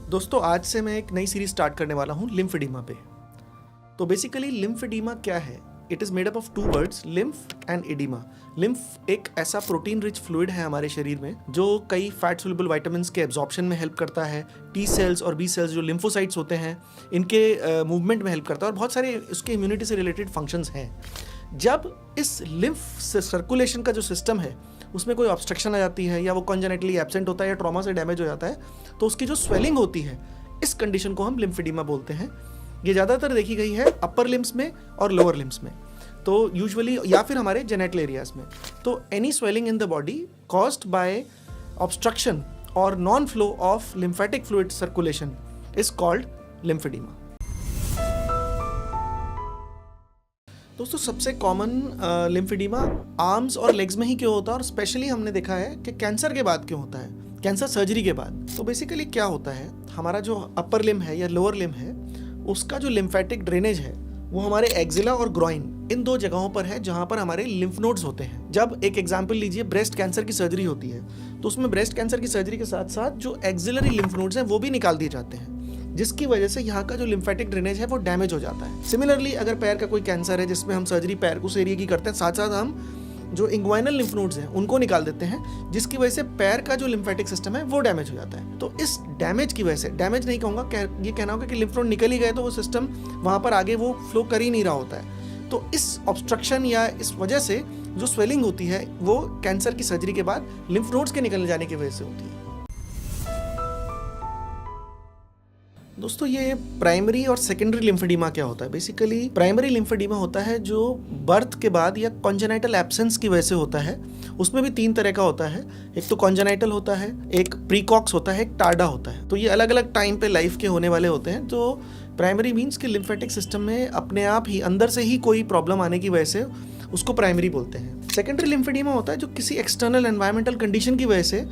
दोस्तों आज से मैं एक नई सीरीज स्टार्ट करने वाला हूँ लिम्फेडिमा पे। तो बेसिकली लिम्फेडिमा क्या है? It is made up of 2 words, lymph and oedema. Lymph एक ऐसा प्रोटीन रिच फ्लूइड है हमारे शरीर में जो कई फैट सोल्युबल विटामिन्स के एब्जॉर्प्शन में हेल्प करता है। टी सेल्स और बी सेल्स जो लिम्फोसाइट्स होते हैं इनके मूवमेंट में हेल्प करता है और बहुत सारे उसके इम्यूनिटी से रिलेटेड फंक्शंस हैं। जब इस लिम्फ से सर्कुलेशन का जो सिस्टम है उसमें कोई ऑब्स्ट्रक्शन आ जाती है या वो कॉन्जेनिटली एब्सेंट होता है या ट्रॉमा से डैमेज हो जाता है तो उसकी जो स्वेलिंग होती है इस कंडीशन को हम लिम्फेडिमा बोलते हैं। ये ज़्यादातर देखी गई है अपर लिम्स में और लोअर लिम्स में, तो यूजुअली या फिर हमारे जेनेटल एरियाज में। तो any swelling in the body caused by obstruction और non flow of lymphatic fluid circulation is called lymphedema. दोस्तों सबसे कॉमन लिम्फेडिमा आर्म्स और लेग्स में ही क्यों होता है और स्पेशली हमने देखा है कि कैंसर के बाद क्यों होता है, कैंसर सर्जरी के बाद। तो बेसिकली क्या होता है, हमारा जो अपर लिम है या लोअर लिम है उसका जो लिम्फेटिक ड्रेनेज है वो हमारे एक्जिला और ग्रॉइन इन 2 जगहों पर है जहां पर हमारे लिम्फ नोड्स होते हैं। जब एक एग्जांपल लीजिए, ब्रेस्ट कैंसर की सर्जरी होती है तो उसमें ब्रेस्ट कैंसर की सर्जरी के साथ साथ जो एक्सिलरी लिम्फ नोड्स हैं वो भी निकाल दिए जाते हैं, जिसकी वजह से यहाँ का जो लिम्फेटिक ड्रेनेज है वो डैमेज हो जाता है। सिमिलरली अगर पैर का कोई कैंसर है जिसमें हम सर्जरी पैर उस एरिया की करते हैं, साथ साथ हम जो इंग्वाइनल लिम्फ नोड्स हैं उनको निकाल देते हैं, जिसकी वजह से पैर का जो लिम्फेटिक सिस्टम है वो डैमेज हो जाता है। तो इस डैमेज की वजह से, डैमेज नहीं कहूँगा, ये कहना होगा कि लिम्फ नोड निकल ही गए तो वो सिस्टम वहाँ पर आगे वो फ्लो कर ही नहीं रहा होता है। तो इस ऑब्स्ट्रक्शन या इस वजह से जो स्वेलिंग होती है वो कैंसर की सर्जरी के बाद लिम्फ नोड्स के निकल जाने की वजह से होती है। दोस्तों ये प्राइमरी और सेकेंडरी लिम्फेडिमा क्या होता है? बेसिकली प्राइमरी लिम्फेडिमा होता है जो बर्थ के बाद या कॉन्जेनाइटल एब्सेंस की वजह से होता है। उसमें भी 3 तरह का होता है, एक तो कॉन्जेनाइटल होता है, एक प्रीकॉक्स होता है, एक टार्डा होता है। तो ये अलग अलग टाइम पे लाइफ के होने वाले होते हैं। तो प्राइमरी मीन्स कि लिम्फेटिक सिस्टम में अपने आप ही अंदर से ही कोई प्रॉब्लम आने की वजह से उसको प्राइमरी बोलते हैं। सेकेंडरी लिम्फेडिमा होता है जो किसी एक्सटर्नल एनवायरमेंटल कंडीशन की वजह से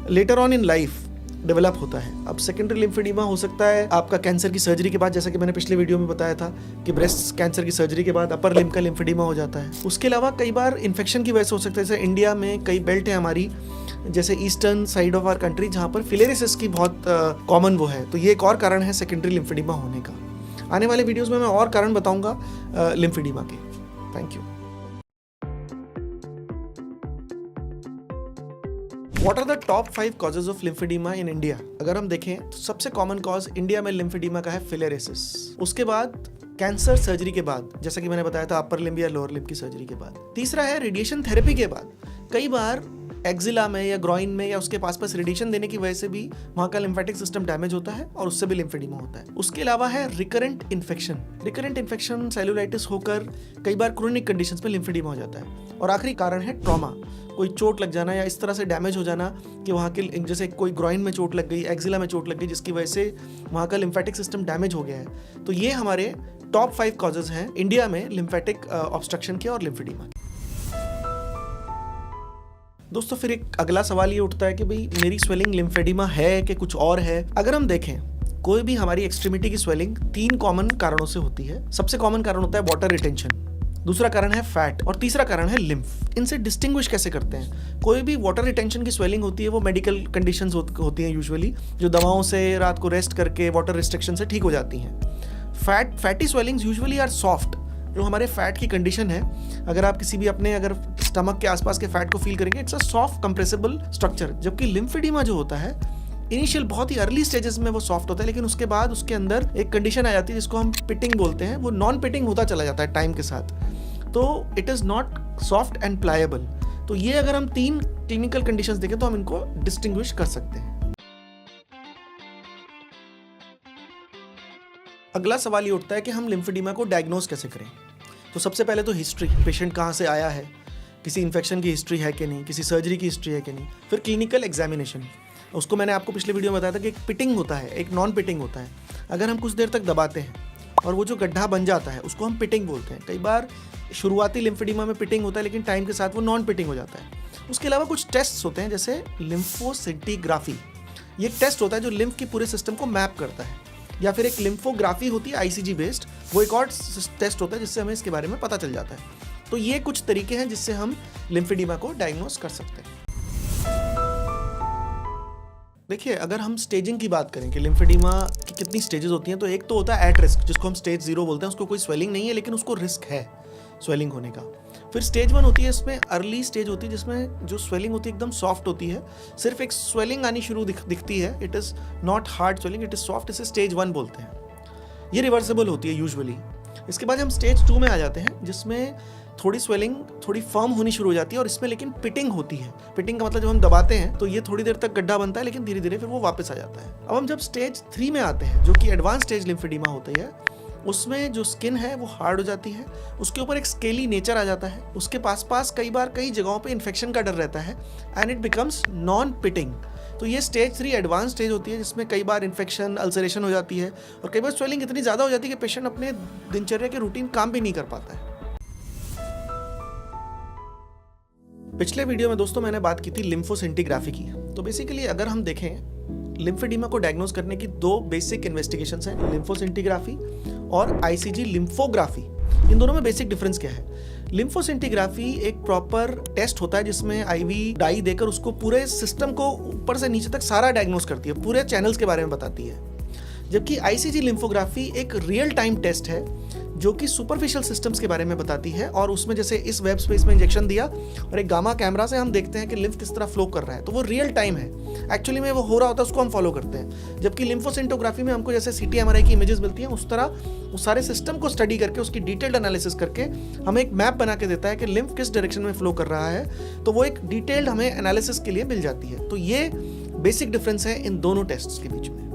later on in life develop होता है। अब सेकेंडरी लिम्फेडिमा हो सकता है आपका कैंसर की सर्जरी के बाद, जैसा कि मैंने पिछले वीडियो में बताया था कि ब्रेस्ट कैंसर की सर्जरी के बाद अपर लिम्फ का लिम्फेडिमा हो जाता है। उसके अलावा कई बार इन्फेक्शन की वजह से हो सकता है। जैसे इंडिया में कई बेल्ट है हमारी, जैसे eastern side of our country जहाँ पर फिलेरिसिस की बहुत कॉमन वो है, तो ये एक और कारण है सेकेंडरी लिम्फेडिमा होने का। आने वाले वीडियोज़ में मैं और कारण बताऊँगा लिम्फेडिमा के। Thank you. What are the top 5 causes of lymphedema in India? अगर हम देखें तो सबसे कॉमन कॉज इंडिया में लिम्फेडिमा का है फिलेरिसिस। उसके बाद कैंसर सर्जरी के बाद, जैसा कि मैंने बताया था अपर लिम्ब या लोअर लिम्ब की सर्जरी के बाद। तीसरा है रेडिएशन थेरेपी के बाद। कई बार एक्जिला में या ग्रॉइन में या उसके पास रेडिएशन देने की वजह से भी वहाँ का लिम्फेटिक सिस्टम डैमेज होता है और उससे भी लिम्फेडिमा होता है। उसके अलावा है recurrent infection. Recurrent infection cellulitis होकर कई बार क्रोनिक कंडीशंस में लिम्फेडिमा हो जाता है। और आखिरी कारण है ट्रॉमा, कोई चोट लग जाना या इस तरह से डैमेज हो जाना कि वहाँ के, जैसे कोई ग्रॉइन में चोट लग गई, एक्जिला में चोट लग गई, जिसकी वजह से वहाँ का लिम्फेटिक सिस्टम डैमेज हो गया है। तो ये हमारे टॉप 5 कॉजेज हैं इंडिया में लिम्फेटिक ऑब्स्ट्रक्शन के और लिम्फेडिमा के। दोस्तों फिर एक अगला सवाल ये उठता है कि भाई मेरी स्वेलिंग लिम्फेडिमा है कि कुछ और है? अगर हम देखें कोई भी हमारी एक्सट्रीमिटी की स्वेलिंग 3 कॉमन कारणों से होती है। सबसे कॉमन कारण होता है वाटर रिटेंशन, दूसरा कारण है फैट और तीसरा कारण है लिम्फ। इनसे डिस्टिंग्विश कैसे करते हैं? कोई भी वाटर रिटेंशन की स्वेलिंग होती है वो मेडिकल कंडीशंस होती हैं यूजुअली, जो दवाओं से रात को रेस्ट करके वाटर रिस्ट्रिक्शन से ठीक हो जाती हैं। Fatty swellings usually are soft, जो हमारे फैट की कंडीशन है। अगर आप किसी भी अपने अगर स्टमक के आसपास के फैट को फील करेंगे, it's a soft compressible structure. जबकि लिम्फेडिमा जो होता है इनिशियल बहुत ही अर्ली स्टेजेस में वो सॉफ्ट होता है, लेकिन उसके बाद उसके अंदर एक कंडीशन आ जाती है जिसको हम पिटिंग बोलते हैं, वो नॉन पिटिंग होता चला जाता है टाइम के साथ। तो it is not soft and pliable. तो ये अगर हम 3 क्लिनिकल कंडीशंस देखें तो हम इनको डिस्टिंग्विश कर सकते हैं। अगला सवाल ये उठता है कि हम लिम्फेडिमा को डायग्नोज कैसे करें? तो सबसे पहले तो हिस्ट्री, पेशेंट कहाँ से आया है, किसी इन्फेक्शन की हिस्ट्री है कि नहीं, किसी सर्जरी की हिस्ट्री है कि नहीं। फिर क्लिनिकल एग्जामिनेशन, उसको मैंने आपको पिछले वीडियो में बताया था कि एक पिटिंग होता है, एक नॉन पिटिंग होता है। अगर हम कुछ देर तक दबाते हैं और वो जो गड्ढा बन जाता है उसको हम पिटिंग बोलते हैं। कई बार शुरुआती लिम्फेडिमा में पिटिंग होता है लेकिन टाइम के साथ वो नॉन पिटिंग हो जाता है। उसके अलावा कुछ टेस्ट होते हैं जैसे लिम्फोसिंटिग्राफी, ये एक टेस्ट होता है जो लिम्फ की पूरे सिस्टम को मैप करता है। या फिर एक लिम्फोग्राफी होती है आईसीजी बेस्ड, वो एक और टेस्ट होता है जिससे हमें इसके बारे में पता चल जाता है। तो ये कुछ तरीके हैं जिससे हम लिम्फेडिमा को डायग्नोस कर सकते हैं। देखिए, अगर हम स्टेजिंग की बात करें कि लिम्फेडिमा की कितनी स्टेजेस होती हैं, तो एक तो होता है एट रिस्क, जिसको हम स्टेज 0 बोलते हैं। उसको कोई स्वेलिंग नहीं है लेकिन उसको रिस्क है स्वेलिंग होने का। फिर स्टेज 1 होती है, इसमें अर्ली स्टेज होती है जिसमें जो स्वेलिंग होती है एकदम सॉफ्ट होती है, सिर्फ एक स्वेलिंग आनी शुरू दिखती है। It is not hard swelling, it is soft, इसे स्टेज 1 बोलते हैं। ये रिवर्सिबल होती है यूजुअली। इसके बाद हम स्टेज 2 में आ जाते हैं, जिसमें थोड़ी स्वेलिंग थोड़ी फर्म होनी शुरू हो जाती है और इसमें लेकिन पिटिंग होती है। पिटिंग का मतलब जब हम दबाते हैं तो ये थोड़ी देर तक गड्ढा बनता है, लेकिन धीरे धीरे फिर वो वापस आ जाता है। अब हम जब स्टेज 3 में आते हैं, जो कि एडवांस स्टेज लिम्फेडिमा होती है, उसमें जो स्किन है वो हार्ड हो जाती है, उसके ऊपर एक स्केली नेचर आ जाता है, उसके पास कई बार कई जगहों पे इन्फेक्शन का डर रहता है, and it becomes non pitting. तो ये स्टेज 3 एडवांस स्टेज होती है, जिसमें कई बार इन्फेक्शन, अल्सरेशन हो जाती है और कई बार स्वेलिंग इतनी ज़्यादा हो जाती है कि पेशेंट अपने दिनचर्या के रूटीन काम भी नहीं कर पाता है। पिछले वीडियो में दोस्तों मैंने बात की थी लिम्फोसिंटिग्राफी की। तो बेसिकली अगर हम देखें, लिम्फेडिमा को डायग्नोज करने की 2 बेसिक इन्वेस्टिगेशंस हैं, लिम्फोसिंटिग्राफी और आईसीजी लिम्फोग्राफी। इन दोनों में बेसिक डिफरेंस क्या है? लिम्फोसिंटिग्राफी एक प्रॉपर टेस्ट होता है जिसमें आईवी डाई देकर उसको पूरे सिस्टम को ऊपर से नीचे तक सारा डायग्नोज करती है, पूरे चैनल्स के बारे में बताती है। जबकि आईसीजी लिम्फोग्राफी एक रियल टाइम टेस्ट है जो कि सुपरफिशियल सिस्टम्स के बारे में बताती है, और उसमें जैसे इस वेब स्पेस में इंजेक्शन दिया और एक गामा कैमरा से हम देखते हैं कि लिम्फ किस तरह फ्लो कर रहा है, तो वो रियल टाइम है, एक्चुअली में वो हो रहा होता है, उसको हम फॉलो करते हैं। जबकि लिम्फोसिंटोग्राफी में हमको जैसे सीटी एमआरआई की इमेजेस मिलती हैं, उस तरह उस सारे सिस्टम को स्टडी करके उसकी डिटेल्ड एनालिसिस करके हमें एक मैप बना के देता है कि लिम्फ किस डायरेक्शन में फ्लो कर रहा है, तो वो एक डिटेल्ड हमें एनालिसिस के लिए मिल जाती है। तो ये बेसिक डिफरेंस है इन दोनों टेस्ट्स के बीच में।